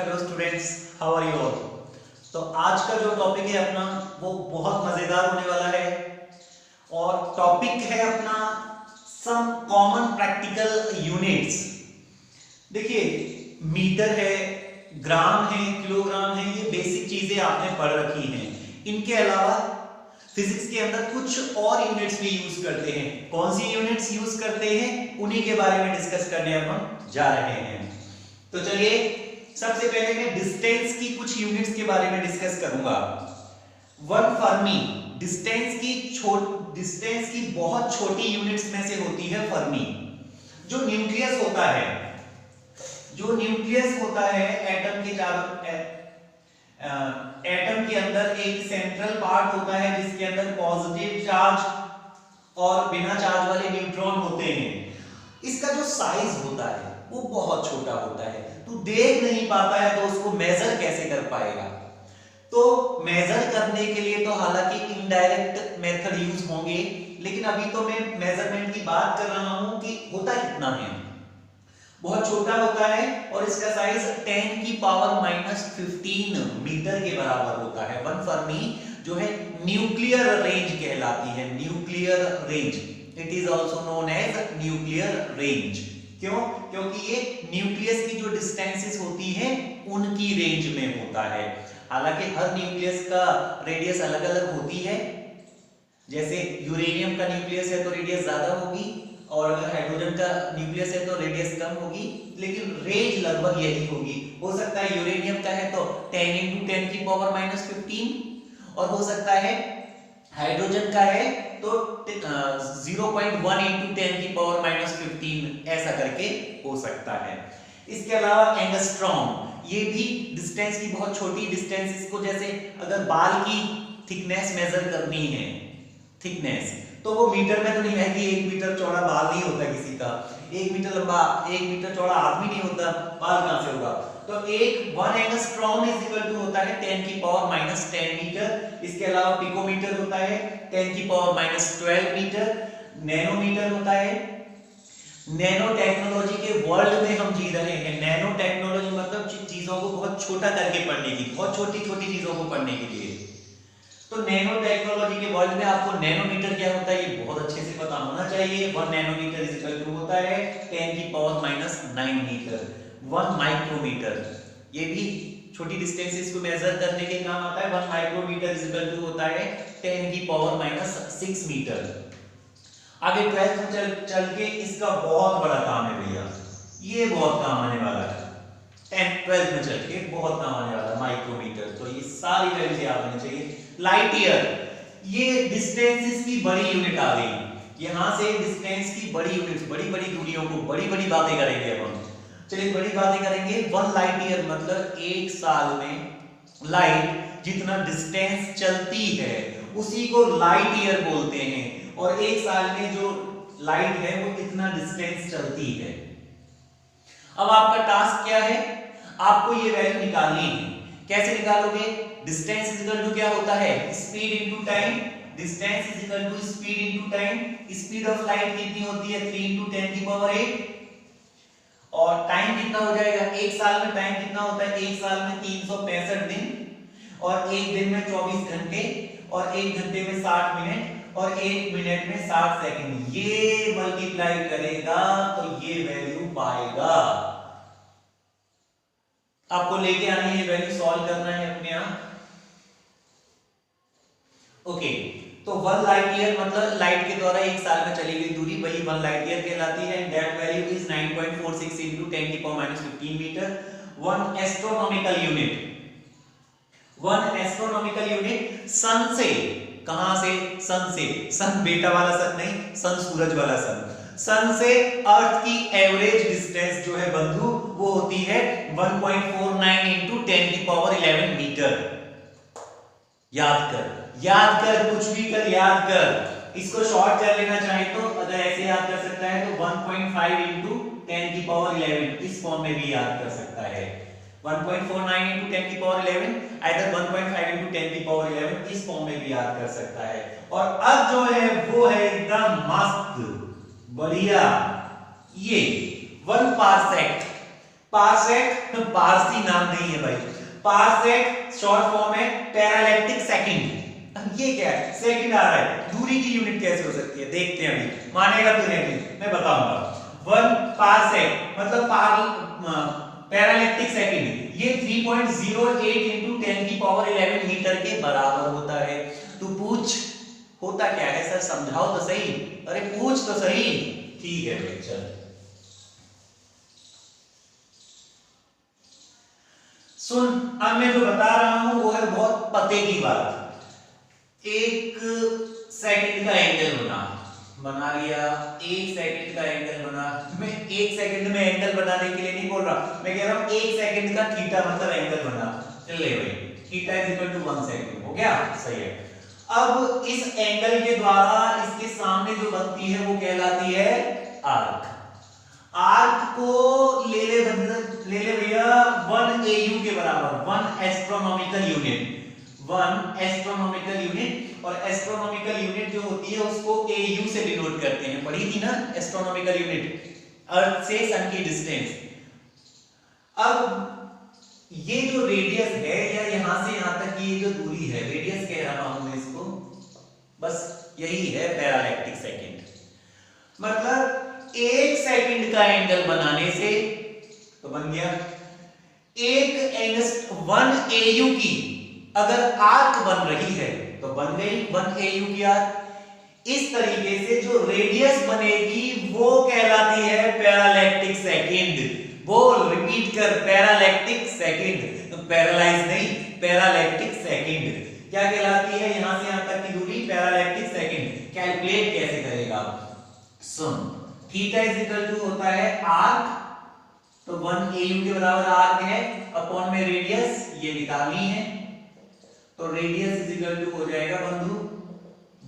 Hello students, how are you all. तो आज का जो टॉपिक है अपना वो बहुत मजेदार होने वाला है और टॉपिक है अपना सम कॉमन प्रैक्टिकल यूनिट्स। देखिए, मीटर है, ग्राम है, किलोग्राम है, ये बेसिक चीजें आपने पढ़ रखी हैं। इनके अलावा फिजिक्स के अंदर कुछ और यूनिट्स भी यूज करते हैं। कौन सी यूनिट्स यूज करते हैं उन्हीं के बारे में डिस्कस करने हम जा रहे हैं। तो चलिए, सबसे पहले मैं डिस्टेंस की कुछ यूनिट्स के बारे में डिस्कस करूंगा। वन फर्मी, डिस्टेंस की बहुत छोटी यूनिट्स में से होती है फर्मी। जो न्यूक्लियस होता है एटम के अंदर एक सेंट्रल पार्ट होता है जिसके अंदर पॉजिटिव चार्ज और बिना चार्ज वाले न्यूट्रॉन होते हैं। इसका जो साइज होता है वो बहुत छोटा होता है, तो देख नहीं पाता है, तो उसको मेजर कैसे कर पाएगा। तो मेजर करने के लिए तो हालांकि इनडायरेक्ट मेथड यूज होंगे, लेकिन अभी तो मैं मेजरमेंट की बात कर रहा हूं कि होता कितना है। बहुत छोटा होता है और इसका साइज 10 की पावर -15 मीटर के बराबर होता है। वन फर्मी जो है न्यूक्लियर रेंज कहलाती है। Nuclear range, it is also known as nuclear range. क्यों? क्योंकि ये न्यूक्लियस की जो डिस्टेंसेस होती है उनकी रेंज में होता है। हालांकि हर न्यूक्लियस का रेडियस अलग अलग होती है। जैसे यूरेनियम का न्यूक्लियस है तो रेडियस ज्यादा होगी, और अगर हाइड्रोजन का न्यूक्लियस है तो रेडियस कम होगी, लेकिन रेंज लगभग यही होगी। हो सकता है यूरेनियम का है तो 10 × 10 की पावर -15, और हो सकता है हाइड्रोजन का है तो 0.1 × 10 की पावर -15, ऐसा करके हो सकता है। इसके अलावा एंगस्ट्रॉम, ये भी डिस्टेंस की बहुत छोटी डिस्टेंस, इसको जैसे अगर बाल की थिकनेस मेजर करनी है, थिकनेस, तो वो मीटर में तो नहीं है कि 1 मीटर चौड़ा बाल नहीं होता किसी का, 1 मीटर लंबा 1 मीटर चौड़ा आदमी नहीं होता, बाल कहां से होगा। तो 1 एंगस्ट्रॉम इज इक्वल टू होता है 10 की पावर -10 मीटर। इसके अलावा पिकोमीटर होता है 10 की पावर -12 मीटर। नैनोमीटर होता है। नैनो टेक्नोलॉजी के वर्ल्ड में हम जी रहे हैं। नैनो टेक्नोलॉजी मतलब चीजों को बहुत छोटा करके पढ़ने की, बहुत छोटी छोटी चीजों को पढ़ने के लिए। तो नैनो टेक्नोलॉजी के वर्ल्ड में आपको नैनोमीटर क्या होता है ये बहुत अच्छे से पता होना चाहिए। 1 नैनोमीटर इज इक्वल टू होता है 10 की पावर -9 मीटर। 1 माइक्रोमीटर, ये भी छोटी डिस्टेंसेस को मेजर करने के काम आता है। 1 माइक्रोमीटर इज इक्वल टू होता है 10 की पावर -6 मीटर। आगे 12th में चल के इसका बहुत बड़ा काम है भैया, ये बहुत काम आने वाला है। 12th में चल के बहुत काम आने वाला है माइक्रोमीटर। तो ये सारी वैल्यू याद होनी चाहिए। लाइट ईयर, ये डिस्टेंसेस की बड़ी यूनिट आ गई। यहां से डिस्टेंस की बड़ी यूनिट, बड़ी बड़ी दूरियों को बड़ी बड़ी बातें करेंगे अब हम। चलिए बड़ी बातें करेंगे। 1 लाइट ईयर मतलब 1 साल में लाइट जितना डिस्टेंस चलती है उसी को लाइट ईयर बोलते हैं, और 1 साल में जो लाइट है वो कितना डिस्टेंस चलती है। अब आपका टास्क क्या है, आपको ये वैल्यू निकालनी है। कैसे निकालोगे? डिस्टेंस इज इक्वल टू क्या होता है, speed into time. Distance is equal to speed into time. Speed of light कितनी होती है 3 × 10 की पावर 8, और टाइम कितना हो जाएगा, 1 साल में टाइम कितना होता है, 1 साल में 365 दिन, और 1 दिन में 24 घंटे, और 1 घंटे में 60 मिनट, और 1 मिनट में 60 सेकंड। ये मल्टीप्लाई करेगा तो ये वैल्यू पाएगा। आपको लेके आनी है वैल्यू, सॉल्व करना है अपने आप। ओके, तो 1 लाइट ईयर मतलब लाइट के द्वारा 1 साल में चली गई दूरी, वही 1 लाइट ईयर कहलाती है। दैट वैल्यू इज 9.46 × 10 की power -15 metre. 1 astronomical unit, 1 astronomical unit sun से, कहां से, सन से, सन बेटा वाला सन नहीं, सन सूरज वाला सन। सन से अर्थ की एवरेज डिस्टेंस जो है बंधु वो होती है 1.49 × 10 की पावर 11 मीटर। याद कर, याद कर, कुछ भी कर, याद कर। इसको शॉर्ट कर लेना चाहे तो अगर ऐसे याद कर सकता है तो 1.5 × 10 की पावर 11 इस फॉर्म में भी याद कर सकता है। 1.49 × 10 की पावर 11, आइदर 1.5 × 10 की पावर 11 इस फॉर्म में भी याद कर सकता है। और अब जो है वो है एकदम मस्त बढ़िया, ये 1 पारसेक। पारसेक पारसी नाम नहीं है भाई, पारसेक शॉर्ट फॉर्म है पैरालैक्टिक सेकंड। अब ये क्या है, सेकंड आ रहा है, दूरी की यूनिट कैसे हो सकती है देखते हैं अभी, मानेगा तो नहीं मैं बताऊंगा। 1 पारसेक मतलब पैरालैक्टिक सेकंड, ये 3.08 into 10 की पावर 11 मीटर के बराबर होता है। तू पूछ होता क्या है सर, समझाओ तो सही, अरे पूछ तो सही। ठीक है भाई चल, सुन अब मैं जो बता रहा हूं वो है बहुत पते की बात। 1 सेकंड का एंगल बना लिया, 1 सेकंड का एंगल बना, मैं 1 सेकंड में एंगल बनाने के लिए नहीं बोल रहा, मैं कह रहा हूं 1 सेकंड का थीटा मतलब एंगल बना। चल ले भाई, theta is equal to 1 second, हो गया सही है। अब इस एंगल के द्वारा इसके सामने जो बनती है वो कहलाती है आर्क। आर्क को ले ले भैया 1 AU के बराबर, 1 एस्ट्रोनॉमिकल यूनिट, 1 एस्ट्रोनॉमिकल यूनिट। और एस्ट्रोनॉमिकल यूनिट जो होती है उसको AU से डिनोट करते हैं, पढ़ी थी ना एस्ट्रोनॉमिकल यूनिट, अर्थ से सन की डिस्टेंस। अब ये जो रेडियस है या यहां से यहां तक की ये जो दूरी है, रेडियस कह रहा हूं मैं इसको, बस यही है पैरालैक्टिक सेकंड। मतलब 1 सेकंड का एंगल बनाने से तो बन गया 1 AU की अगर आर्क बन रही है तो बन गई 1 AU की आर्क। इस तरीके से जो रेडियस बनेगी वो कहलाती है पैरालैक्टिक सेकंड। बोल, रिपीट कर, पैरालैक्टिक सेकंड, पैरालाइज नहीं, पैरालैक्टिक सेकंड क्या कहलाती है, यहां से यहां तक की दूरी पैरालैक्टिक सेकंड। कैलकुलेट कैसे करेगा, सुन, थीटा इज इक्वल टू होता है आर्क, तो 1 AU के बराबर आर्क है, अपॉन में रेडियस ये निकालनी है, तो रेडियस इज इक्वल टू हो जाएगा बंधु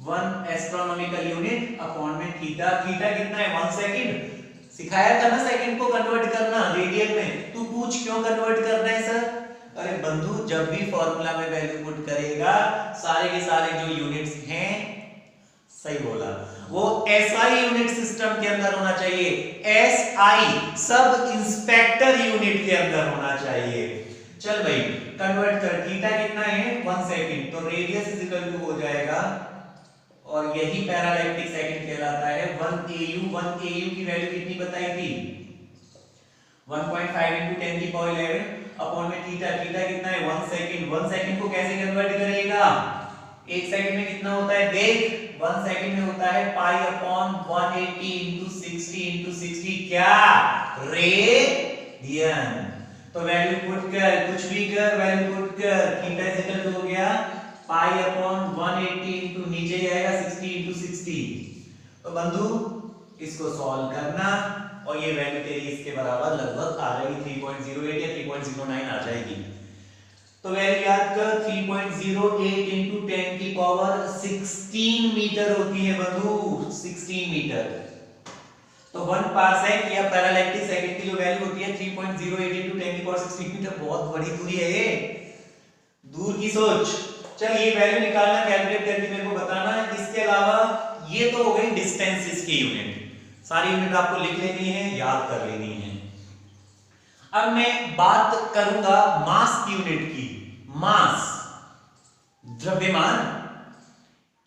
1 एस्ट्रोनॉमिकल यूनिट अपॉन में थीटा। थीटा कितना है 1 सेकंड, सिखाया था ना सेकंड को कन्वर्ट करना रेडियन में। तू पूछ क्यों कन्वर्ट करना है सर, अरे बंधु जब भी फॉर्मूला में वैल्यू पुट करेगा सारे के सारे जो यूनिट्स हैं, सही बोला, वो SI यूनिट सिस्टम के अंदर होना चाहिए, SI सब इंस्पेक्टर यूनिट के अंदर होना चाहिए। चल भाई कन्वर्ट कर, थीटा कितना है 1 सेकंड, तो रेडियस इज इक्वल टू हो जाएगा, और यही पैरालैक्टिक सेकंड कहलाता है 1 AU। 1 AU की वैल्यू कितनी बताई थी 1.5 into 10 की पावर 11 अपॉन में थीटा। थीटा कितना है 1 सेकंड। 1 सेकंड को कैसे कन्वर्ट करेगा, 1 सेकंड में कितना होता है देख, 1 सेकंड में होता है पाई अपॉन 180 into 60 into 60 क्या रेडियन। तो वैल्यू पुट कर, कुछ भी कर, वैल्यू पुट कर, थीटा इज इक्वल टू हो गया पाई अपॉन 180 into नीचे आएगा 60 into 60। तो बंधु इसको सॉल्व करना और ये वैल्यू तेरी इसके बराबर लगभग आ जाएगी 3.08 या 3.09 आ जाएगी। तो वैल्यू याद कर, 3.08 into 10 की पावर 16 मीटर होती है बंधु, 16 मीटर। तो 1 पारसेक या पैरालैक्टिक सेकंड की जो वैल्यू होती है 3.08 into 10 की पावर 16 मीटर, बहुत बड़ी दूरी है ये, दूर की सोच। चल ये वैल्यू निकालना, कैलकुलेट करके मेरे को बताना। इसके अलावा ये तो हो गई डिस्टेंसेस की यूनिट, सारी यूनिट आपको लिख लेनी है, याद कर लेनी है। अब मैं बात करूंगा मास की यूनिट की। मास द्रव्यमान,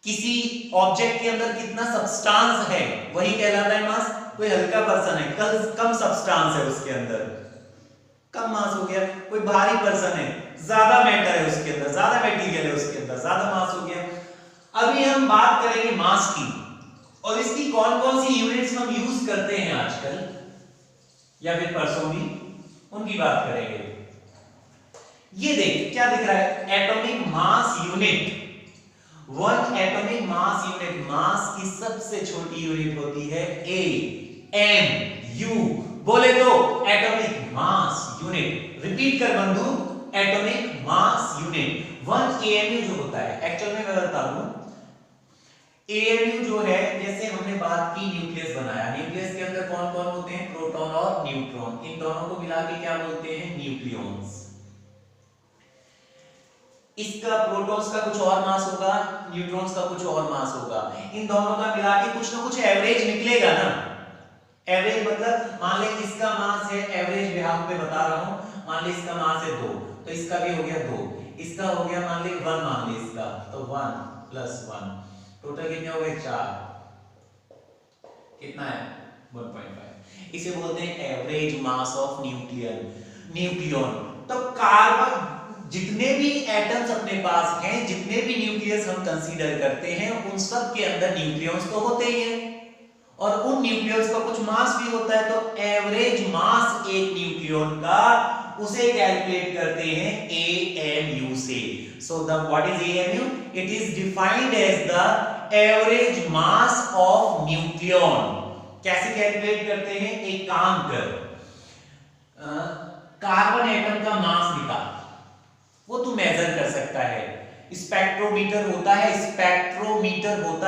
किसी ऑब्जेक्ट के अंदर कितना सब्सटेंस है वही कहलाता है मास। कोई हल्का पर्सन है, कम सब्सटेंस है उसके अंदर, कम मास हो गया। कोई भारी पर्सन है, ज्यादा मैटर है उसके अंदर, ज्यादा मटेरियल है उसके अंदर, ज्यादा मास हो गया। अभी हम बात करेंगे मास की, और इसकी कौन कौन सी यूनिट्स हम यूज करते हैं आजकल या फिर परसों भी, उनकी बात करेंगे। ये देख क्या दिख रहा है, atomic mass unit. 1 atomic mass unit, mass की सबसे छोटी यूनिट होती है AMU। बोले तो एटॉमिक मास यूनिट, रिपीट कर बंधु, एटॉमिक मास यूनिट 1 AMU जो होता है। एक्चुअल में मैं बता दूं, AMU जो है, जैसे हमने बात की न्यूक्लियस बनाया, न्यूक्लियस के अंदर कौन कौन होते हैं, प्रोटॉन और न्यूट्रॉन, इन दोनों को मिला के क्या बोलते हैं, न्यूक्लियॉन्स। इसका प्रोटॉन्स का कुछ और मास होगा, न्यूट्रॉन्स का कुछ और मास होगा, इन दोनों का मिला के कुछ ना कुछ एवरेज निकलेगा ना। एवरेज मतलब मान ले इसका मास है, एवरेज बिहाफ पे बता रहा हूं, मान ले इसका मास है 2, तो इसका भी हो गया 2, इसका हो गया मान ले 1, मान ले इसका, तो 1 + 1 टोटल कितने हो गए 4, कितना है 1.5। इसे बोलते हैं एवरेज मास ऑफ न्यूक्लियन। तो कार्बन जितने भी एटम्स अपने पास हैं, जितने भी न्यूक्लियस हम कंसीडर करते हैं, उन सब के अंदर न्यूक्लियस तो होते ही हैं और उन न्यूक्लियस का कुछ मास भी होता है। तो एवरेज मास एक न्यूक्लियन का उसे कैलकुलेट करते हैं AMU से। So the what is AMU? It is defined as the average mass of nucleon. कैसे कैलकुलेट करते हैं? एक काम कर, कार्बन एटम का मास निकाल, वो तू मेजर कर सकता है। स्पेक्ट्रोमीटर होता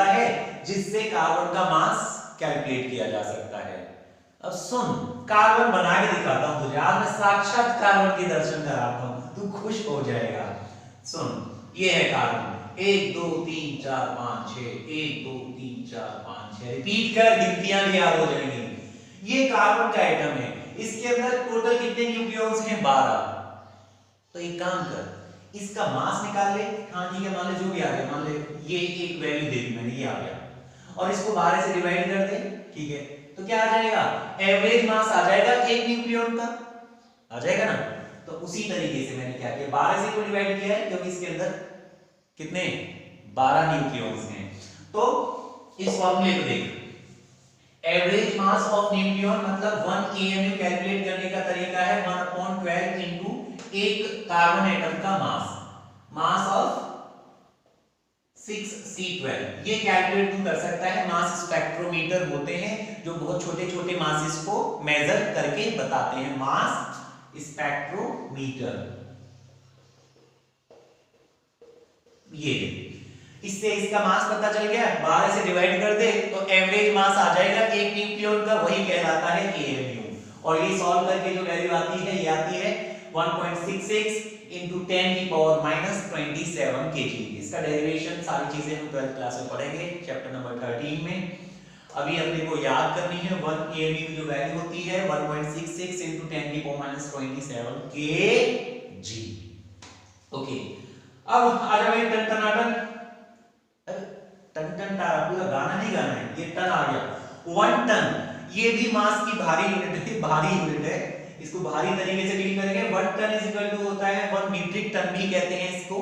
है जिससे कार्बन का मास कैलकुलेट किया जा सकता है। अब सुन, कार्बन बना के दिखाता हूं तुझे, आज मैं साक्षात कार्बन के दर्शन कराता हूं, तू खुश हो जाएगा। सुन, ये है कार्बन, 1 2 3 4 5 6, 1 2 3 4 5 6, रिपीट कर, गिनतियां भी याद हो जाएंगी। ये कार्बन का एटम है, इसके अंदर टोटल कितने न्यूक्लियॉन्स हैं? 12। तो एक काम कर, इसका मास निकाल ले। हाँ ठीक है, मान ले जो भी आ गया, मान ले ये एक वैल्यू दे दी मैंने, ये आ गया, और इसको 12 से डिवाइड कर दे, ठीक है, तो क्या आ जाएगा? एवरेज मास आ जाएगा एक न्यूक्लियॉन का, आ जाएगा ना। तो उसी तरीके से मैंने क्या किया, 12 से क्यों डिवाइड किया है? क्योंकि इसके अंदर कितने 12 न्यूक्लियॉन्स हैं। तो इस फॉर्मूले को देख, एवरेज मास ऑफ न्यूक्लियॉन मतलब 1 AMU कैलकुलेट करने का तरीका है 1/12 इनटू एक कार्बन एटम का मास ऑफ 6C12। ये कैलकुलेट तू कर सकता है। मास स्पेक्ट्रोमीटर होते हैं जो बहुत छोटे छोटे मासेस को मेजर करके बताते हैं, मास स्पेक्ट्रोमीटर। ये इससे इसका मास पता चल गया, 12 से डिवाइड कर दे तो एवरेज मास आ जाएगा एक न्यूक्लियॉन का, वही कहलाता है AMU। और ये सॉल्व करके जो वैल्यू आती है, ये आती है 1.66 into 10⁻⁻27 kg। इसका डेरिवेशन सारी चीजें हम 12th क्लास में पढ़ेंगे, चैप्टर नंबर 13 में। अभी अपने को याद करनी है 1 AMU जो वैल्यू होती है 1.66 into 10⁻⁻27 kg। ओके, अब आ जाओ टन टनाटन, टन टन तारा, पूरा गाना नहीं गाना है, ये टन आ गया 1 टन। ये भी मास की भारी यूनिट है, भारी यूनिट है, इसको भारी तरीके से डील करेंगे। 1 टन इज इक्वल टू होता है 1 मीट्रिक टन भी कहते हैं इसको।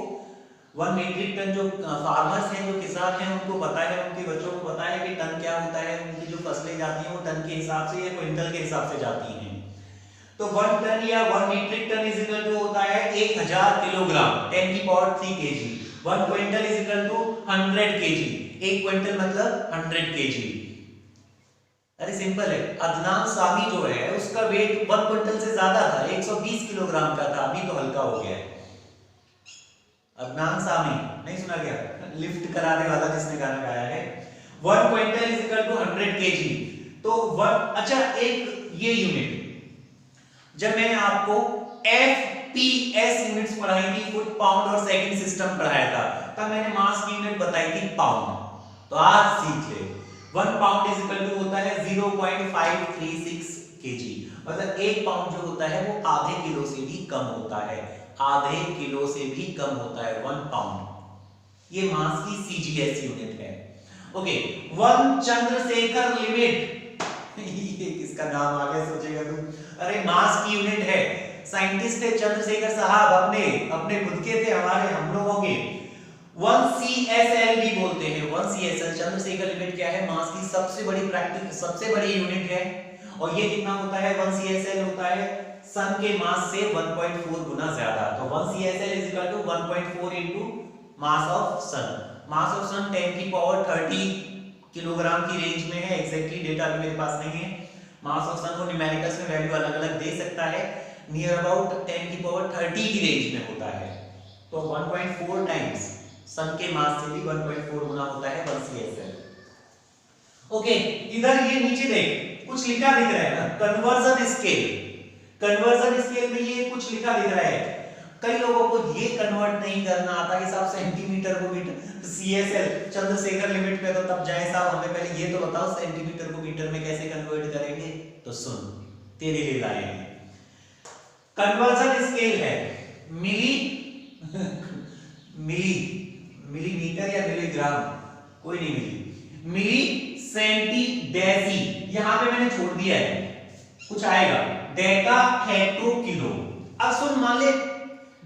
1 मीट्रिक टन जो फार्मर्स हैं, जो किसान हैं, उनको पता है, उनके बच्चों को पता है कि टन क्या होता है। उनकी जो फसलें जाती हैं वो टन के हिसाब से या क्विंटल के हिसाब से जाती हैं। तो 1 टन या 1 metric ton is equal to होता है 1000 kilogram, 10⁻³ kg। 1 quintal is equal to 100 kg, एक क्विंटल मतलब 100 kg। अरे सिंपल है। अदनान सामी जो है उसका वेट 1 क्विंटल से ज्यादा था, 120 किलोग्राम का था, अभी तो हल्का हो गया है। अदनान सामी नहीं सुना क्या? लिफ्ट कराने वाला जिसने गाना गाया है। 1 quintal is equal to 100 kg। तो 1, अच्छा एक ये यूनिट, जब मैंने आपको FPS यूनिट्स पढ़ाई थी, फुट पाउंड और सेकंड सिस्टम पढ़ाया था, तब मैंने मास की यूनिट बताई थी पाउंड। तो आज सीख ले, 1 पाउंड इज इक्वल टू होता है 0.536 kg। मतलब 1 पाउंड जो होता है वो आधे किलो से भी कम होता है, आधे किलो से भी कम होता है 1 पाउंड। ये मास की CGS यूनिट है। ओके, 1 चंद्रशेखर लिमिट ये किसका नाम आ गया सोचेगा तू? अरे मास की यूनिट है, साइंटिस्ट थे चंद्रशेखर साहब, अपने खुद के थे, हमारे हम लोगों के। 1 CSL भी बोलते हैं, 1 CSL चंद्रशेखर लिमिट क्या है? मास की सबसे बड़ी यूनिट है। और ये कितना होता है? 1 CSL होता है सन के मास से 1.4 गुना ज्यादा। तो 1 CSL is equal to 1.4 into mass of sun. Mass of sun 10⁻30 kilogram की रेंज में है। एग्जैक्टली डेटा भी मेरे पास नहीं है। मास ऑफ सन को न्यूमेरिकल्स में वैल्यू अलग-अलग दे सकता है, नियर अबाउट 10⁻30 की रेंज में होता है। तो 1.4 टाइम्स सन के मास से भी 1.4 गुना होता है 1 CSL। ओके, इधर ये नीचे देख, कुछ लिखा दिख रहा है ना, कन्वर्जन स्केल। कन्वर्जन स्केल में ये कुछ लिखा दिख रहा है, कई लोगों को ये कन्वर्ट नहीं करना आता कि साहब सेंटीमीटर को मीटर, सीएसएल चंद्रशेखर लिमिट पे तो तब जाए साहब, हमें पहले ये तो बताओ सेंटीमीटर को मीटर में कैसे कन्वर्ट करेंगे। तो सुन, तेरे लिए लाएंगे। कन्वर्जन स्केल है मिली मिलीमीटर या मिलीग्राम, कोई नहीं मिली सेंटी डेसी, यहां पे मैंने छोड़ दिया है, कुछ आएगा डेका हेक्टो किलो। अब सुन, मान ले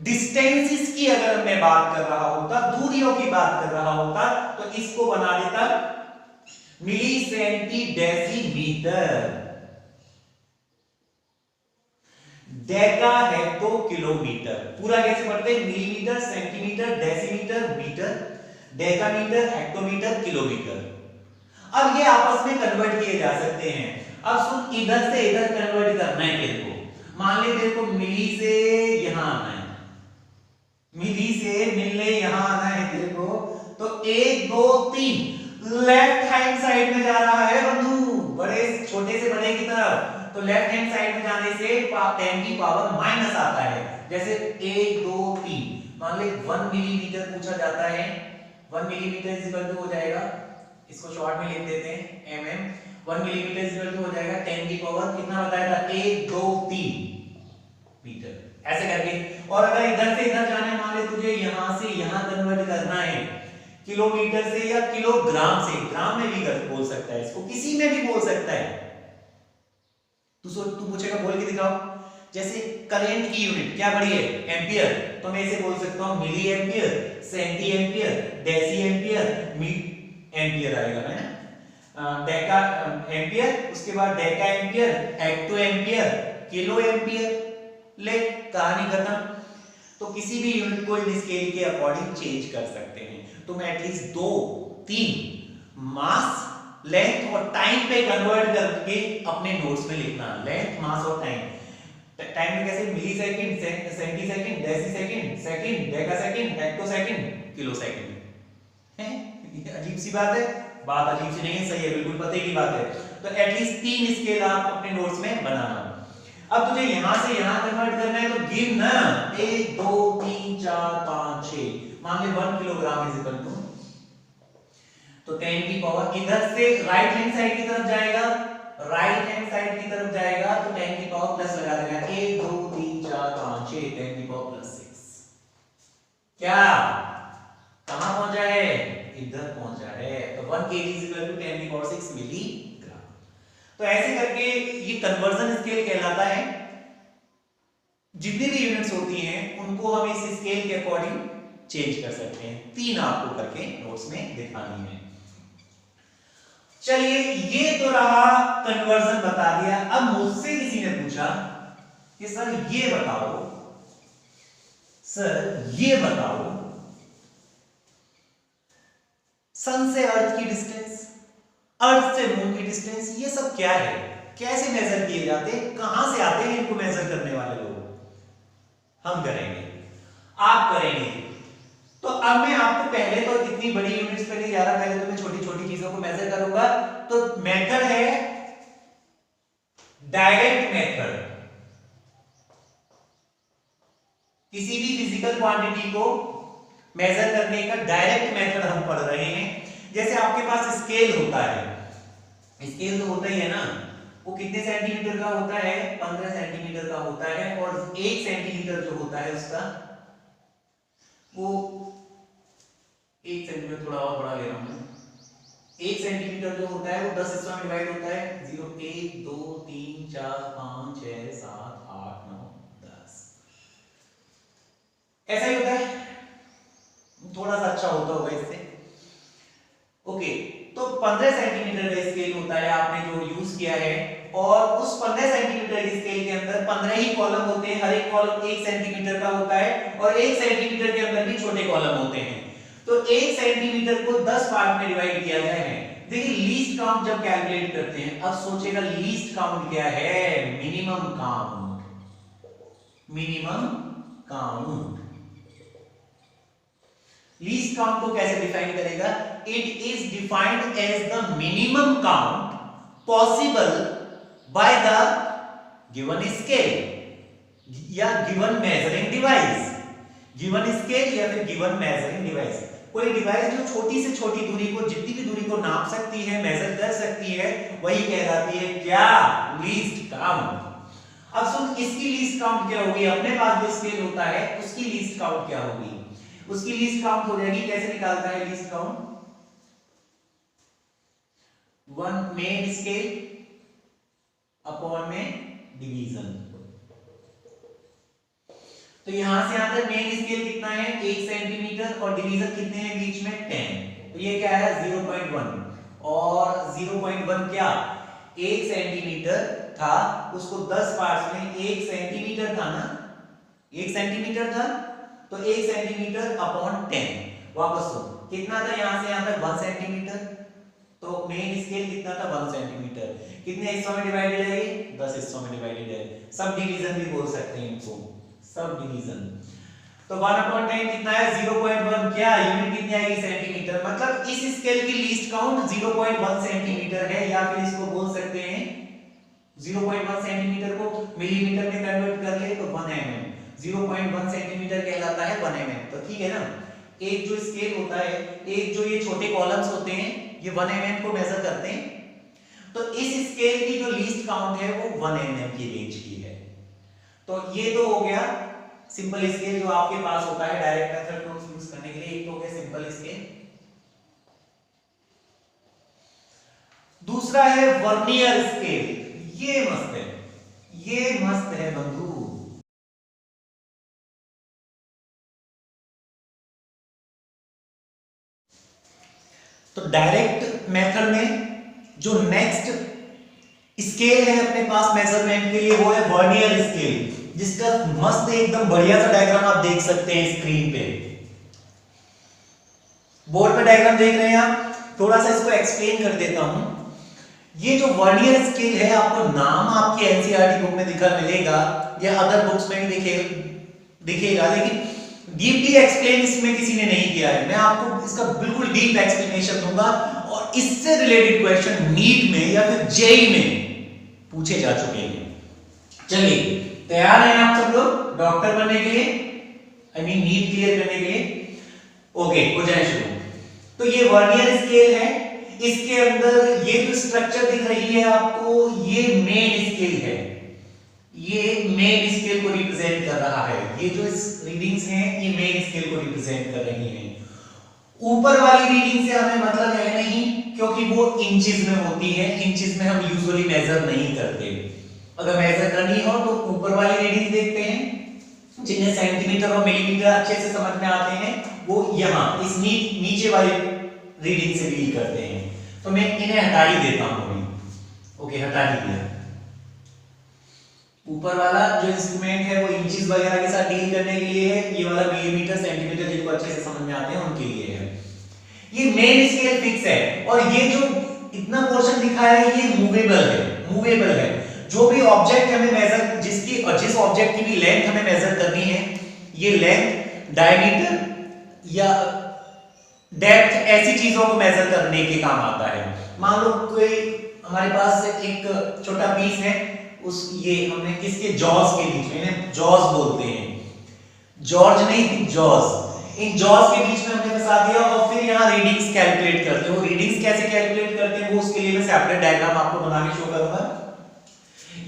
डिस्टेंसेस की अगर मैं बात कर रहा होता, दूरियों की बात कर रहा होता, तो इसको बना देता milli centi decimetre, deca hecto kilometre. पूरा कैसे पढ़ते हैं? Millimetre, centimetre, decimetre, metre, decametre, hectometre, kilometre. अब ये आपस में कन्वर्ट किए जा सकते हैं। अब सुन, इधर से इधर कन्वर्ट करना है तेरे को। मान ले तेरे को मिली से यहां आना है, मिली से मिलने यहां आना है तेरे को, तो 1 2 3 लेफ्ट हैंड साइड में जा रहा है बंधु, बड़े छोटे से बड़े की तरफ। तो लेफ्ट हैंड साइड में जाने से 10 की पावर माइनस आता है। जैसे 1 2 3, मान ले 1 मिलीमीटर पूछा जाता है, 1 मिलीमीटर इज इक्वल टू हो जाएगा, इसको शॉर्ट में लिख देते हैं mm, 1 millimetre is equal to हो जाएगा 10 की पावर कितना बताया था, 1 2 3 मीटर, ऐसे करके। और अगर इधर से इधर जाना है, मान ले तुझे यहां से यहां कन्वर्ट करना है किलोमीटर से या किलोग्राम से, ग्राम में भी बोल सकता है इसको, किसी में भी बोल सकता है। तू पूछेगा बोल के दिखाओ। जैसे करंट की यूनिट क्या बड़ी है, एंपियर, तो मैं इसे बोल सकता हूं milliampere, centiampere, deciampere, ampere आएगा है ना, डेका एंपियर, उसके बाद decaampere, hectoampere, kiloampere. ले कहानी खत्म। तो किसी भी यूनिट को इन स्केल के अकॉर्डिंग चेंज कर सकते हैं। तो मैं एटलीस्ट 2 3 मास, लेंथ और टाइम पे कन्वर्ट करके अपने नोट्स में लिखना, लेंथ, मास और टाइम। टाइम में कैसे, milli second, centi second, deci second, second, deca second, hecto second, kilo second. है अजीब सी बात है? बात अजीब सी नहीं है, सही है, बिल्कुल पते की बात है। तो एटलीस्ट 3 स्केल आप अपने नोट्स में बनाना। अब तुझे यहां से यहां कन्वर्ट करना है, तो गिन ना, 1 2 3 4 5 6, मान ले 1 किलोग्राम इज इक्वल टू, तो 10 की पावर इधर से राइट हैंड साइड की तरफ जाएगा, राइट हैंड साइड की तरफ जाएगा, तो 10 की पावर प्लस लगा देना, 1 2 3 4 5 6, 10 की पावर प्लस 6। क्या कहां पहुंचा है? इधर पहुंचा है। तो 1 kg इज इक्वल टू 10 की पावर 6 मिलीग्राम। तो ऐसे करके ये कन्वर्जन स्केल कहलाता है। जितनी भी यूनिट्स होती हैं उनको हम इस स्केल के अकॉर्डिंग चेंज कर सकते हैं। 3 आपको करके नोट्स में दिखानी है। चलिए, ये तो रहा कन्वर्जन बता दिया। अब मुझसे किसी ने पूछा कि सर ये बताओ, सन से अर्थ की डिस्टेंस, अर्थ से मून की डिस्टेंस, ये सब क्या है, कैसे मेजर किए जाते हैं, कहां से आते हैं इनको मेजर करने वाले लोग? हम करेंगे, आप करेंगे। तो अब मैं आपको पहले तो इतनी बड़ी यूनिट्स पे नहीं जा रहा, पहले तो मैं छोटी छोटी चीजों को मेजर करूंगा। तो मेथड है डायरेक्ट मेथड। किसी भी फिजिकल क्वांटिटी को मेजर करने का डायरेक्ट मेथड हम पढ़ रहे हैं। जैसे आपके पास स्केल होता है, स्केल तो होता ही है ना, वो कितने सेंटीमीटर का होता है? 15 सेंटीमीटर का होता है। और 1 सेंटीमीटर जो होता है उसका, वो 1 सेंटीमीटर, थोड़ा और बड़ा ले रहा हूं, 1 सेंटीमीटर जो होता है वो 10 हिस्सों में डिवाइड होता है। 0 1 2 3 4 5 6 7 8 9 10, ऐसा ही होता है। थोड़ा सा अच्छा होता होगा इससे। ओके, तो 15 सेंटीमीटर का स्केल होता है, आपने जो यूज किया है। और उस 15 सेंटीमीटर के स्केल के अंदर 15 ही कॉलम होते हैं, हर एक कॉलम 1 सेंटीमीटर का होता है। और 1 सेंटीमीटर के अंदर भी छोटे कॉलम होते हैं। तो 1 सेंटीमीटर को 10 पार्ट में डिवाइड किया गया है। देखिए, लीस्ट काउंट जब कैलकुलेट करते हैं, अब सोचेगा लीस्ट काउंट क्या है? Minimum count. Minimum count, least count को कैसे डिफाइन करेगा? It is defined as the minimum count possible by the given scale या given measuring device. Given scale या फिर गिवन मेजरिंग डिवाइस, कोई डिवाइस जो छोटी से छोटी दूरी को, जितनी भी दूरी को नाप सकती है, मेजर कर सकती है, वही कहलाती है क्या? Least count. अब सुन, इसकी लीस्ट काउंट क्या होगी? अपने पास जो स्केल होता है उसकी लीस्ट काउंट क्या होगी? उसकी लीस्ट काउंट हो जाएगी, कैसे निकालता है least count? One main scale upon में डिवीजन। तो यहां से यहां तक मेन स्केल कितना है? 1 सेंटीमीटर, और डिवीजन कितने हैं बीच में? 10। तो ये क्या है? 0.1। और 0.1 क्या? 1 सेंटीमीटर था, उसको 10 पार्ट्स में 1 सेंटीमीटर था ना, 1 सेंटीमीटर था, तो 1 सेंटीमीटर अपॉन 10। वापस सुन, कितना था यहां से यहां तक? 1 सेंटीमीटर। तो मेन स्केल कितना था? 1 सेंटीमीटर। कितने हिस्सों में डिवाइडेड है ये? 10 हिस्सों में डिवाइडेड है। सब डिवीजन भी बोल सकते हैं इनको, सब डिवीजन। तो 1/10 कितना है? 0.1। क्या यूनिट कितनी आएगी? सेंटीमीटर। मतलब इस स्केल की लीस्ट काउंट 0.1 सेंटीमीटर है, या फिर इसको बोल सकते हैं 0.1 सेंटीमीटर को मिलीमीटर में कन्वर्ट कर ले तो 1 mm। 0.1 सेंटीमीटर कहलाता है 1 mm। तो ठीक है ना, एक जो स्केल होता है, एक जो ये छोटे कॉलम्स होते हैं, ये 1 mm को मेजर करते हैं। तो इस स्केल की जो लीस्ट काउंट है वो 1 mm की रेंज की है। तो ये तो हो गया सिंपल स्केल जो आपके पास होता है डायरेक्ट मेथड को यूज करने के लिए। एक तो हो गया सिंपल स्केल। दूसरा है वर्नियर स्केल। ये मस्त है, ये मस्त है बंधु। तो डायरेक्ट मेथड में जो नेक्स्ट स्केल है अपने पास मेजरमेंट के लिए वो है वर्नियर स्केल, जिसका मस्त एकदम बढ़िया सा डायग्राम आप देख सकते हैं स्क्रीन पे। बोर्ड पे डायग्राम देख रहे हैं आप? थोड़ा सा इसको एक्सप्लेन कर देता हूं। ये जो वर्नियर स्केल है, आपको नाम आपके एनसीईआरटी बुक में दिखा मिलेगा या अदर बुक्स में भी दिखेगा, लेकिन डीपली एक्सप्लेन इसमें किसी ने नहीं किया है। मैं आपको इसका बिल्कुल डीप एक्सप्लेनेशन दूंगा, और इससे रिलेटेड क्वेश्चन नीट में या फिर जेईई में पूछे जा चुके हैं। चलिए, तैयार हैं आप सब लोग डॉक्टर बनने के लिए, आई मीन नीट क्लियर करने के लिए? ओके, हो जाए शुरू। तो ये वर्नियर स्केल है, इसके अंदर ये जो स्ट्रक्चर दिख रही है आपको, ये मेन स्केल है। ये मेन स्केल को रिप्रेजेंट कर रहा है। ये जो रीडिंग्स हैं ये मेन स्केल को रिप्रेजेंट कर रही हैं। ऊपर वाली रीडिंग से हमें मतलब है नहीं, क्योंकि वो इंचेस में होती है। इंचेस में हम यूजुअली मेजर नहीं करते। अगर मेजर करनी हो तो ऊपर वाली रीडिंग देखते हैं, जिन्हें सेंटीमीटर और मिलीमीटर अच्छे से समझ में आते हैं, वो यहाँ इस नीचे वाली रीडिंग से डील करते हैं। तो मैं इन्हें हटा ही देता हूं अभी। ओके, हटा ही दिया। ऊपर वाला जो इंस्ट्रूमेंट है वो इंचेस वगैरह के साथ डील करने के लिए है, ये वाला मिलीमीटर सेंटीमीटर जिनको अच्छे से समझ में आते हैं उनके लिए है। ये मेन स्केल फिक्स है, और ये जो इतना पोर्शन दिखाया है ये मूवेबल है। मूवेबल है, जो भी ऑब्जेक्ट हमें मेजर, जिसकी और जिस ऑब्जेक्ट की भी लेंथ हमें मेजर करनी है, ये लेंथ, डायमीटर या डेप्थ, ऐसी चीजों को मेजर करने के काम आता है। मान लो कोई हमारे पास एक छोटा पीस है, उस ये हमने किसके जॉज के बीच में, इन्हें जॉज बोलते हैं, जॉर्ज नहीं जॉज, इन जॉज के बीच में हमने फंसा दिया, और फिर यहाँ रीडिंग्स कैलकुलेट करते हैं। वो रीडिंग्स कैसे कैलकुलेट करते हैं वो उसके लिए मैं सेपरेट डायग्राम आपको बना के शो करूंगा।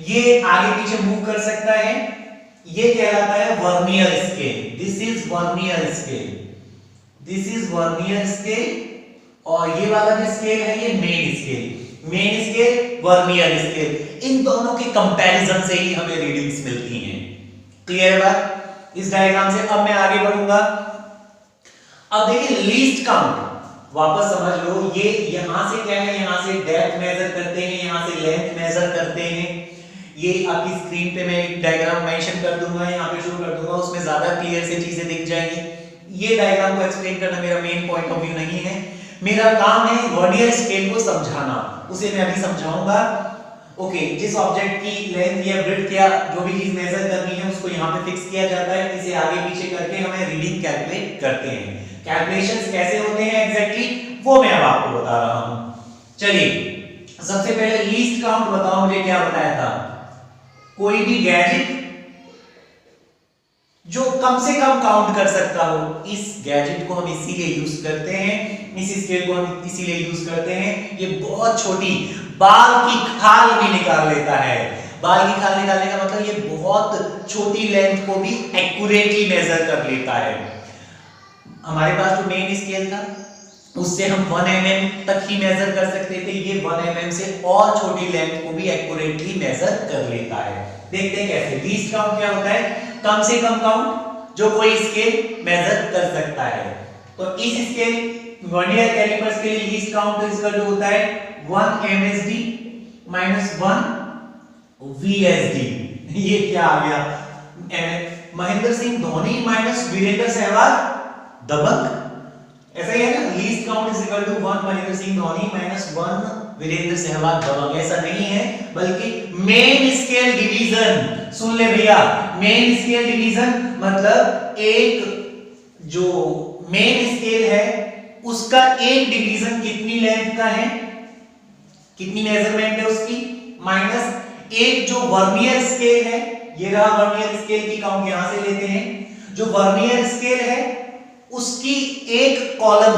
ये आगे पीछे मूव कर सकता है, ये कहलाता है vernier scale. This is vernier scale, this is vernier scale, और ये वाला जो स्केल है ये main scale. Main scale, vernier scale, इन दोनों के कंपैरिजन से ही हमें रीडिंग्स मिलती हैं। क्लियर है बात? इस डायग्राम से अब मैं आगे बढ़ूंगा। अब देखिए लीस्ट काउंट, वापस समझ लो, ये यहां से क्या है, यहां से डेप्थ मेजर करते हैं, यहां से लेंथ मेजर करते हैं। ये आपकी स्क्रीन पे मैं एक डायग्राम मेंशन कर दूंगा, यहां पे शो कर दूंगा, उसमें ज्यादा क्लियर से चीजें दिख जाएंगी। ये डायग्राम को एक्सप्लेन करना मेरा मेन पॉइंट ऑफ व्यू नहीं है। मेरा काम है वर्नियर स्केल को समझाना, उसे मैं अभी समझाऊंगा। ओके, जिस ऑब्जेक्ट की लेंथ या ब्रेड्थ या जो भी चीज मेजर करनी है उसको यहाँ पे फिक्स किया जाता है, इसे आगे पीछे करके हमें रीडिंग कैलकुलेट करते हैं। कैलकुलेशंस कैसे होते हैं एग्जैक्टली वो मैं अब आपको बता रहा हूं। चलिए, सबसे पहले लीस्ट काउंट बताओ मुझे, क्या बताया था? कोई भी गैजेट जो कम से कम काउंट कर सकता हो। इस गैजेट को हम इसीलिए यूज करते हैं, इस स्केल को हम इसीलिए यूज करते हैं, ये बहुत छोटी बाल की खाल भी निकाल लेता है। बाल की खाल निकालने का मतलब ये बहुत छोटी लेंथ को भी एक्यूरेटली मेजर कर लेता है। हमारे पास जो मेन स्केल था उससे हम 1 mm तक ही मेजर कर सकते थे, ये 1 mm से और छोटी लेंथ को भी एक्यूरेटली मेजर कर लेता है। देखते हैं कैसे। लीस्ट काउंट क्या होता है? कम से कम काउंट जो कोई स्केल मेजर कर सकता है। तो इस स्केल वर्नियर कैलिपर्स के लिए लीस्ट काउंट इसका जो होता है 1 MSD माइनस 1 VSD। ये क्या आ गया? महेंद्र सिंह धोनी माइनस वीरेंद्र सहवाग दबंग, ऐसा ही है ना। Least count is equal to 1 Mahendra Singh Dhoni minus 1 Virender Sehwag Dabangg. ऐसा नहीं है, बल्कि मेन स्केल डिवीजन। सुन ले भैया, मेन स्केल डिवीजन मतलब एक जो मेन स्केल है उसका एक डिवीजन कितनी लेंथ का है, कितनी मेजरमेंट है उसकी, माइनस एक जो वर्नियर स्केल है, ये रहा वर्नियर स्केल की काउंट यहां से लेते हैं, जो वर्नियर स्केल है उसकी एक कॉलम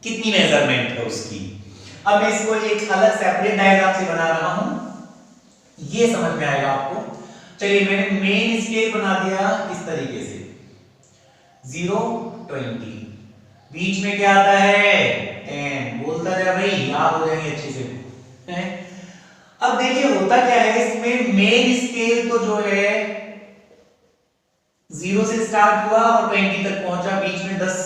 कितनी मेजरमेंट है उसकी। अब मैं इसको एक अलग सेपरेट डायग्राम से बना रहा हूं, ये समझ में आएगा आपको। चलिए मैंने मेन स्केल बना दिया इस तरीके से 0 20, बीच में क्या आता है 10। बोलता जा भाई, याद हो जाएंगे अच्छे से। अब देखिए होता क्या है इसमें, मेन स्केल तो जो है 0 से स्टार्ट हुआ और 20 तक पहुंचा, बीच में 10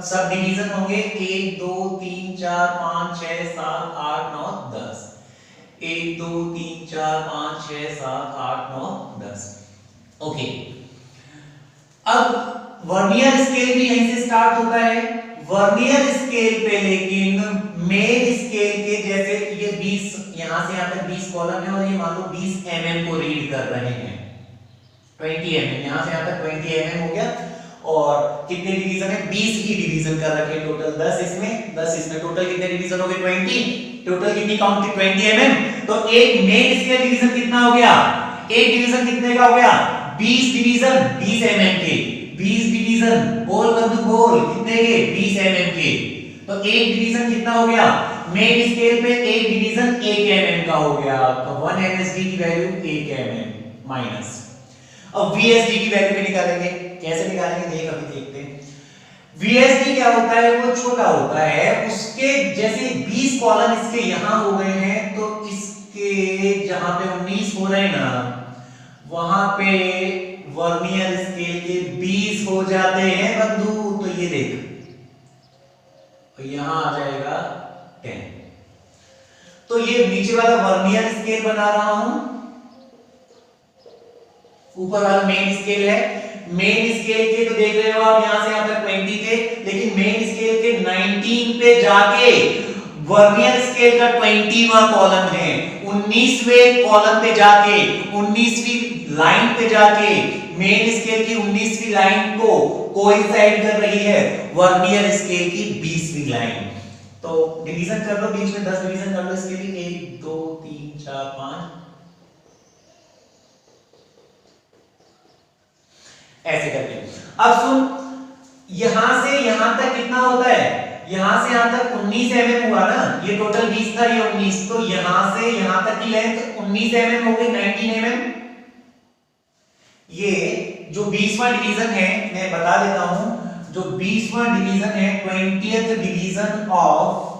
सब डिवीजन होंगे 1 2 3 4 5 6 7 8 9 10। 1 2 3 4 5 6 7 8 9 10। ओके, अब वर्नियर स्केल भी यहीं से स्टार्ट होता है। वर्नियर स्केल पे लेकिन मेन स्केल के जैसे ये 20, यहां से यहां तक 20 कॉलम है और ये मान लो 20 mm को रीड कर रहे हैं, 20 mm, यहां से यहां तक 20 mm हो गया। और कितने डिवीजन है? 20 ही डिवीजन कर रखे टोटल, 10 इसमें 10 इसमें, टोटल कितने डिवीजन हो गए 20। टोटल कितनी काउंट की 20 mm। तो एक मेन स्केल डिवीजन कितना हो गया? एक डिवीजन कितने का हो गया? 20 डिवीजन 20 mm के, 20 डिवीजन बोल बंधु बोल कितने के? 20 mm के। तो एक डिवीजन कितना हो गया? मेन स्केल पे एक डिवीजन 1 mm का हो गया, तो 1 MSD की वैल्यू 1 mm माइनस। अब VSD की वैल्यू भी निकालेंगे, कैसे निकालेंगे देख अभी देखते हैं। VSD क्या होता है? वो छोटा होता है, उसके जैसे 20 कॉलम इसके यहां हो गए हैं तो इसके जहां पे 19 हो रहे हैं ना, वहां पे वर्नियर स्केल के 20 हो जाते हैं बंधु। तो ये देख, तो यहां आ जाएगा 10। तो ये नीचे वाला वर्नियर स्केल बना रहा हूं, ऊपर वाला मेन स्केल है। मेन स्केल के तो देख रहे हो आप यहां से यहां तक 20 थे, लेकिन मेन स्केल के 19 पे जाके वर्नियर स्केल का 20वां कॉलम है, 19वें कॉलम पे जाके 19वीं लाइन पे जाके मेन स्केल की 19वीं लाइन को कोइंसाइड कर रही है वर्नियर स्केल की 20वीं लाइन। तो डिवीजन कर लो, बीच में 10 डिवीजन कर लो इसके लिए, 1 2 3 4 5 ऐसे करके। अब सुन, यहां से यहां तक कितना होता है? यहां से यहां तक 19 mm हुआ ना, ये टोटल 20 था, ये 19, तो यहां से यहां तक की लेंथ 19 mm हो गई, 19 mm। ये जो 20वां डिवीजन है मैं बता देता हूं, जो 20वां डिवीजन है 20th डिवीजन ऑफ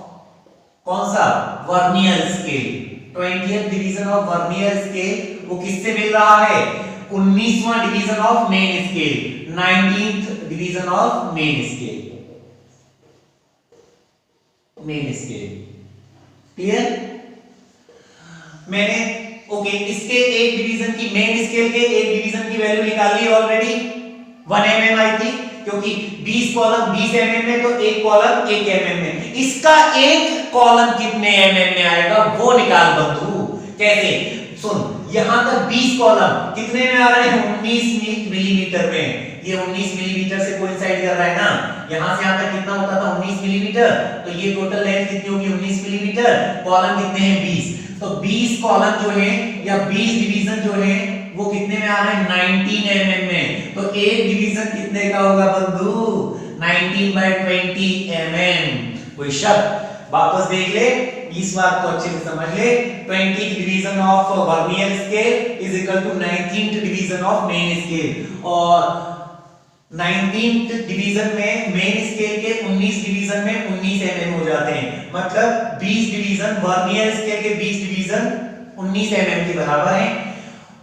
कौन सा? Vernier scale. 20th division of vernier scale वो किससे मिल रहा है? 19वां division of main scale, 19th division of main scale. Main scale clear? मैंने ओके इसके एक डिवीजन की, मेन स्केल के एक डिवीजन की वैल्यू निकाल ली ऑलरेडी, 1 mm आई थी, क्योंकि 20 कॉलम 20 mm में, तो एक कॉलम 1 mm में। इसका एक कॉलम कितने mm में आएगा वो निकाल बंधु। कैसे? सुन, यहां तक 20 कॉलम कितने में आ रहे हैं? 19 मिलीमीटर में। ये 19 मिलीमीटर से कोइंसाइड कर रहा है ना, यहां से यहां तक कितना होता था? 19 मिलीमीटर। तो ये टोटल लेंथ कितनी होगी? 19 मिलीमीटर। कॉलम कितने हैं? 20। तो 20 कॉलम जो है या 20 डिवीजन जो है वो कितने में आ रहा है 19 mm में। तो एक डिवीजन कितने का होगा बंधु 19/20 mm। कोई शक? वापस देख ले, इस बात को अच्छे से समझ ले। 20th division of vernier scale is equal to 19th division of main scale, और 19th डिवीजन में मेन स्केल के 19 डिवीजन में 19 mm हो जाते हैं। मतलब 20 डिवीजन वर्नियर स्केल के 20 डिवीजन 19 mm के बराबर हैं।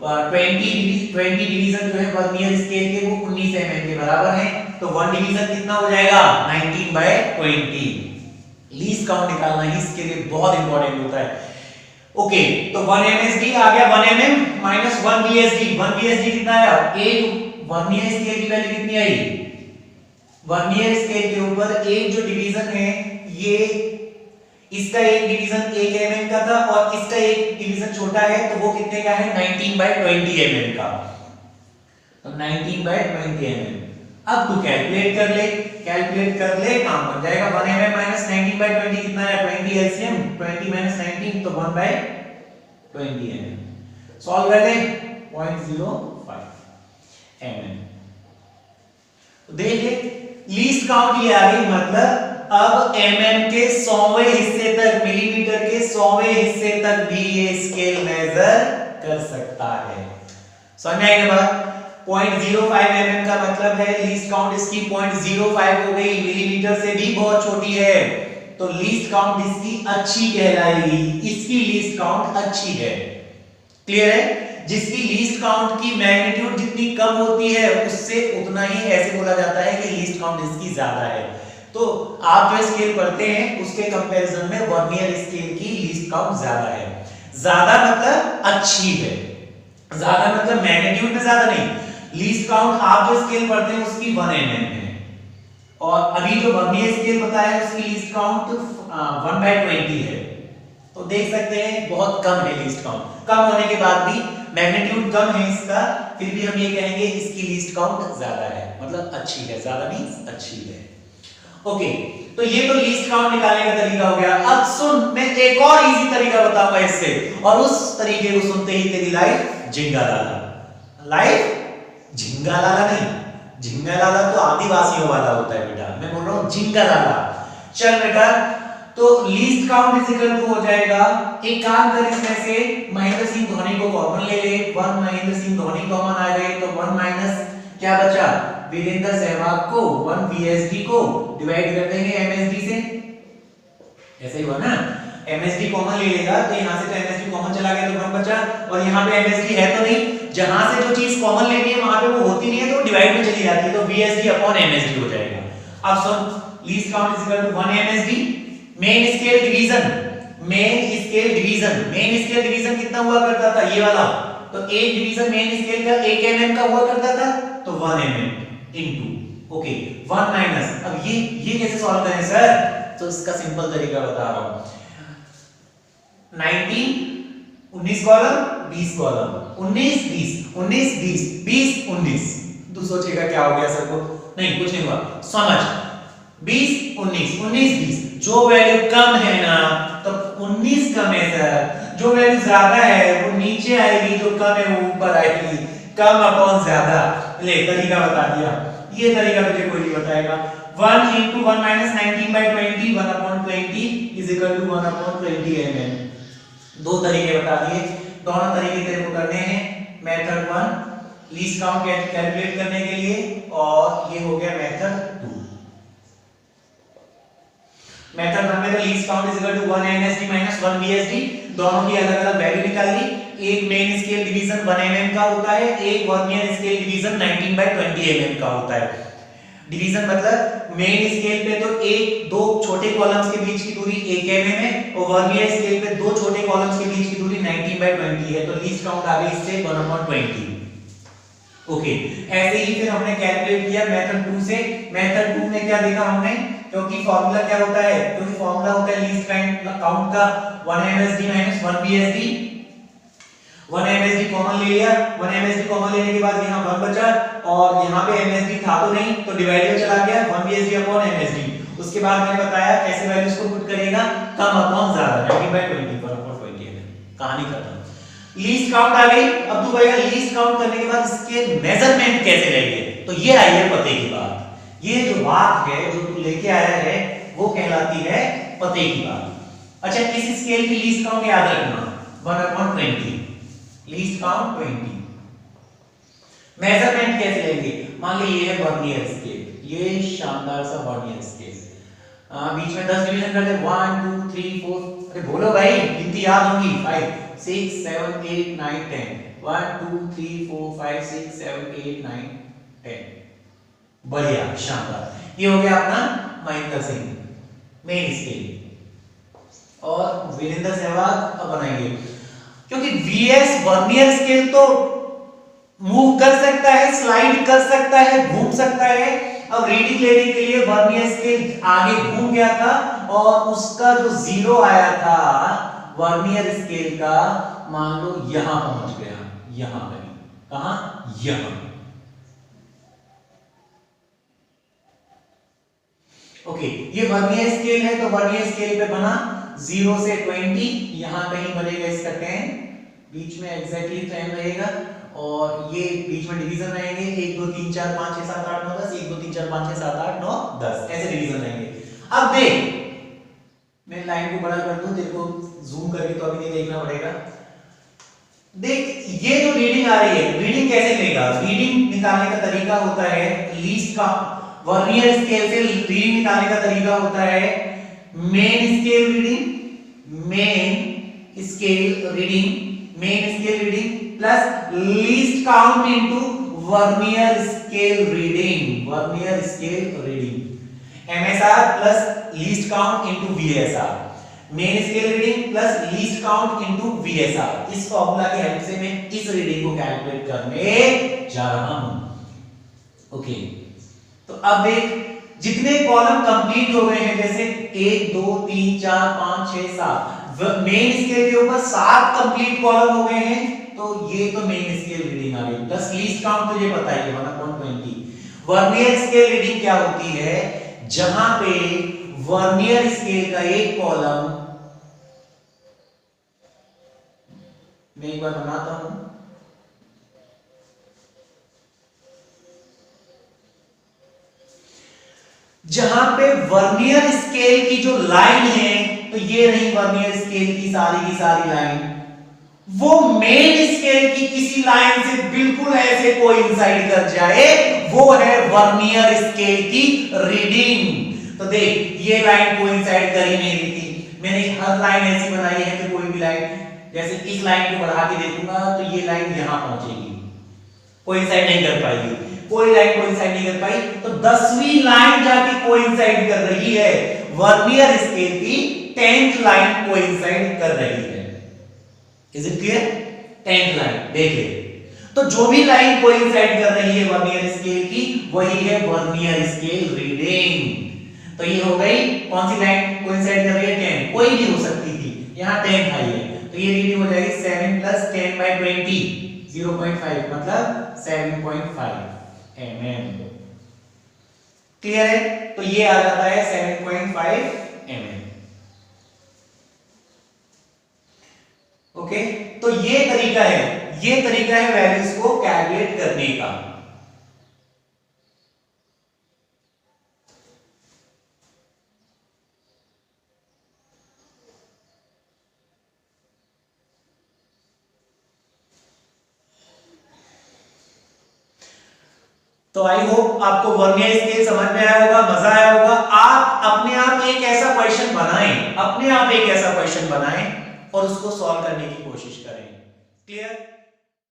20 डिवीजन जो है वर्नियर स्केल के वो 19 mm के बराबर हैं। तो 1 डिवीजन कितना हो जाएगा 19/20। लीस्ट काउंट निकालना ही इसके लिए बहुत इंपॉर्टेंट होता है। ओके, तो 1 MSD आ गया 1 mm माइनस 1 VSD। 1 VSD कितना आया? एक वर्नियर स्केल की वैल्यू कितनी आई? वर्नियर स्केल के ऊपर एक जो डिवीजन है ये इसका एक डिवीजन 1 mm का था और इसका एक डिवीजन छोटा है, तो वो कितने का है 19/20 mm का। तो 19/20 mm। अब तू कैलकुलेट कर ले, काम बन जाएगा 1 mm माइनस 19/20 कितना है 20 LCM 20 माइनस 19 तो 1/20 mm। सॉल्व कर ले 0.05 mm। तो देख ले लीस्ट काउंट ये आ गई, मतलब अब mm के 100वें हिस्से तक, मिलीमीटर के 100वें हिस्से तक भी ये स्केल मेजर कर सकता है। समझ में आई ना बात? 0.05 mm का मतलब है लीस्ट काउंट इसकी 0.05 हो गई, मिलीमीटर से भी बहुत छोटी है, तो लीस्ट काउंट इसकी अच्छी कहलाएगी। इसकी लीस्ट काउंट अच्छी है। क्लियर है? जिसकी लीस्ट काउंट की मैग्नीट्यूड जितनी कम होती है उससे उतना ही ऐसे बोला जाता है कि लीस्ट काउंट इसकी ज्यादा है। तो आप जो स्केल पढ़ते हैं उसके कंपैरिजन में वर्नियर स्केल की लीस्ट काउंट ज्यादा है। ज्यादा मतलब अच्छी है, ज्यादा मतलब मैग्नीट्यूड में ज्यादा नहीं। लीस्ट काउंट आप जो स्केल पढ़ते हैं उसकी 1 mm है, और अभी जो वर्नियर स्केल बताया है उसकी लीस्ट काउंट 1/20 है। तो देख सकते हैं बहुत कम है लीस्ट काउंट। कम होने के बाद भी मैग्नीट्यूड कम है इसका, फिर भी हम ये कहेंगे इसकी लीस्ट काउंट ज्यादा है, मतलब अच्छी है, ज्यादा नहीं अच्छी है। ओके, तो ये तो लीस्ट काउंट निकालने का तरीका हो गया। अब सुन, मैं एक और इजी तरीका बताऊंगा इससे, और उस तरीके को सुनते ही तेरी लाइफ झिंगा लाला। लाइफ झिंगा लाला नहीं, झिंगा लाला तो आदिवासियों वाला होता है बेटा, मैं बोल रहा हूं झिंगा लाला। चल बेटा, तो least count is equal to हो जाएगा, एक काम कर इसमें से महेंद्र सिंह धोनी को कॉमन ले ले। 1 महेंद्र सिंह धोनी कॉमन आ गए तो 1 माइनस क्या बचा वीरेंद्र सहवाग को, 1 VSD को डिवाइड कर देंगे MSD से। ऐसे ही हुआ ना, MSD कॉमन ले लेगा तो यहां से तो MSD कॉमन चला गया तो 1 बचा, और यहां पे MSD है तो नहीं, जहां से जो चीज कॉमन लेनी है वहां पे वो होती नहीं है तो डिवाइड में चली जाती है, तो VSD अपॉन MSD हो जाएगा। अब सुन, least count is equal to 1 MSD। Main scale division, main scale division कितना हुआ करता था ये वाला, तो एक डिवीजन मेन स्केल का 1 mm का हुआ करता था, तो 1 mm इनटू ओके 1 माइनस। अब ये कैसे सॉल्व करें सर? तो इसका सिंपल तरीका बता रहा हूं। 19 कॉलम 20 कॉलम 19 20 19 20 20 19। तू सोचेगा क्या हो गया सर को? नहीं, कुछ नहीं हुआ, समझ। 20 19 19 20, जो वैल्यू कम है ना तो 19 कम है सर, जो वैल्यू ज्यादा है वो नीचे आएगी, जो कम है वो ऊपर आएगी, कम अपॉन ज्यादा। ले तरीका बता दिया, ये तरीका तुझे कोई नहीं बताएगा। 1 into 1 minus 19/20 1/20 is equal to 1/20 mm। दो तरीके बता दिए, दोनों तरीके तेरे को करने हैं। मेथड 1 लीस्ट काउंट कैलकुलेट करने के लिए, और ये हो गया मेथड 2। मेथड 1 में तो least count is equal to 1 MSD minus 1 VSD, दोनों की अलग-अलग वैल्यू निकाल ली। एक मेन स्केल डिवीजन 1 mm का होता है, एक वर्नियर स्केल डिवीजन 19/20 mm का होता है। डिवीजन मतलब मेन स्केल पे तो दो छोटे कॉलम्स के बीच की दूरी 1 mm है, और वर्नियर स्केल पे दो छोटे कॉलम्स के बीच की दूरी 19/20 है, तो लीस्ट काउंट आ गई इससे 1/20। ओके, ऐसे ही फिर हमने कैलकुलेट किया मेथड 2 से। मेथड 2 में क्या देखा हमने, क्योंकि फार्मूला क्या होता है, क्योंकि फार्मूला होता है लीस्ट काउंट का 1 MSD minus 1 VSD। 1 MSD common ले लिया, 1 MSD कॉमन लेने के बाद यहाँ 1 बचा, और यहाँ पे MSD था तो नहीं तो डिवाइड में चला गया, 1 VSD अपॉन MSD। उसके बाद मैंने बताया कैसे वैल्यूज को पुट करेगा, कम अपॉन ज्यादा, 19/20 1/20 कहानी खत्म। लीस्ट काउंट आ गई। अब तू कहेगा लीस्ट काउंट करने के बाद इसके मेजरमेंट कैसे लेंगे, तो ये आई है पते की बात। ये जो बात है जो तू लेके आया है वो कहलाती है पते की बात। अच्छा, इस स्केल की लीस्ट काउंट याद रखना 1/20, लीस्ट काउंट 20। मेजरमेंट कैसे लेंगे, मान ली ये है वर्नियर स्केल, ये शानदार सा वर्नियर स्केल, बीच में 10 डिवीजन कर दे 1 2 3 4, अरे बोलो भाई गिनती याद होगी, 5 6 7 8 9 10, 1 2 3 4 5 6 7 8 9 10। बढ़िया, शानदार। ये हो गया अपना महेंद्र सिंह मेन स्केल। और वीरेंद्र सहवाग अब बनाएंगे, क्योंकि वीएस वर्नियर स्केल तो मूव कर सकता है, स्लाइड कर सकता है, घूम सकता है। अब रीडिंग लेने के लिए वर्नियर स्केल आगे घूम गया था और उसका जो जीरो आया था वर्नियर स्केल का, मान लो यहां पहुंच गया, यहां कहीं, कहां, यहां। ओके, ये वर्नियर स्केल है तो वर्नियर स्केल पे बना 0 से 20, यहां कहीं बनेगा इसका 10, बीच में एग्जैक्टली 10 रहेगा और ये बीच में डिवीजन रहेंगे 1 2 3 4 5 6 7 8 9 10, 1 2 3 4 5 6 7 8 9 10, ऐसे डिवीजन रहेंगे। अब देख, मैं लाइन को बड़ा कर दूं, तेरे को जूम करके तो अभी नहीं देखना पड़ेगा। देख, ये जो रीडिंग आ रही है, रीडिंग कैसे लेगा, रीडिंग निकालने का तरीका होता है लीस्ट का, वर्नियर स्केल से रीडिंग निकालने का तरीका होता है main scale reading, main scale reading, main scale reading plus least count into vernier scale reading, vernier scale reading, MSR plus least count into VSR, main scale reading plus least count into VSR. इस formula की help से मैं इस reading को calculate करने जा रहा हूं। ओके, तो अब देख, जितने कॉलम कंप्लीट हो गए हैं, जैसे 1 2 3 4 5 6 7, मेन स्केल के ऊपर 7 कंप्लीट कॉलम हो गए हैं, तो ये तो मेन स्केल रीडिंग आ गई, प्लस लीस्ट काउंट तुझे पता है 1/20। वर्नियर स्केल रीडिंग क्या होती है, जहां पे वर्नियर स्केल का एक कॉलम, मैं एक बार बनाता हूं, जहां पे वर्नियर स्केल की जो लाइन है, तो ये रही वर्नियर स्केल की सारी लाइन, वो मेन स्केल की किसी लाइन से बिल्कुल ऐसे कोइंसाइड कर जाए, वो है वर्नियर स्केल की रीडिंग। तो देख, ये लाइन कोइंसाइड कर ही नहीं रही थी, मैंने हर लाइन ऐसी बनाई है कि कोई भी लाइन, जैसे इस लाइन को बढ़ा के देखूंगा तो ये लाइन यहां पहुंचेगी, कोइंसाइड नहीं कर पाएगी, कोई लाइन कोइंसाइड नहीं कर पाई, तो 10वीं लाइन जाके कोइंसाइड कर रही है, वर्नियर स्केल की 10th लाइन कोइंसाइड कर रही है। Is it clear? 10th line देखिए, तो जो भी लाइन कोइंसाइड कर रही है वर्नियर स्केल की, वही है वर्नियर स्केल रीडिंग। तो ये हो गई, कौन सी लाइन कोइंसाइड कर रही है, 10, कोई भी हो सकती थी, यहां 10 आई है, तो ये रीडिंग हो जाएगी 7 + 10/20, 0.5 मतलब 7.5 mm। क्लियर है? तो ये आ जाता है 7.5 mm। ओके, तो ये तरीका है वैल्यूज को कैलकुलेट करने का। तो आई होप आपको वर्नियर स्केल समझ में आया होगा, मजा आया होगा। आप अपने आप एक ऐसा क्वेश्चन बनाएं, और उसको सॉल्व करने की कोशिश करें। क्लियर?